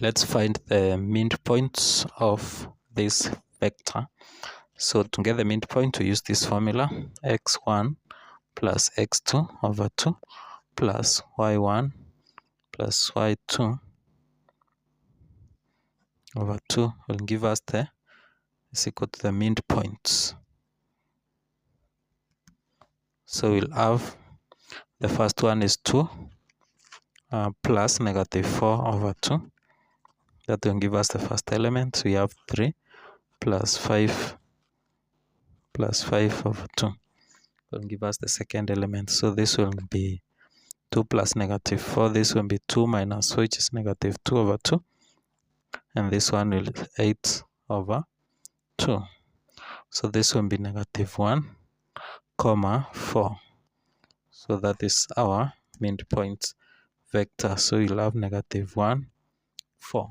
Let's find the midpoints of this vector. So to get the midpoint, we use this formula: x1 plus x2 over 2 plus y1 plus y2 over 2 will give us the is equal to the midpoints. So we'll have the first one is 2 plus negative 4 over 2. That will give us the first element. We have 3 plus 5 over 2 will give us the second element. So this will be 2 plus negative 4. This will be 2 minus 4, which is negative 2 over 2. And this one will be 8 over 2. So this will be negative 1, comma 4. So that is our midpoint vector. So you'll have negative 1, 4.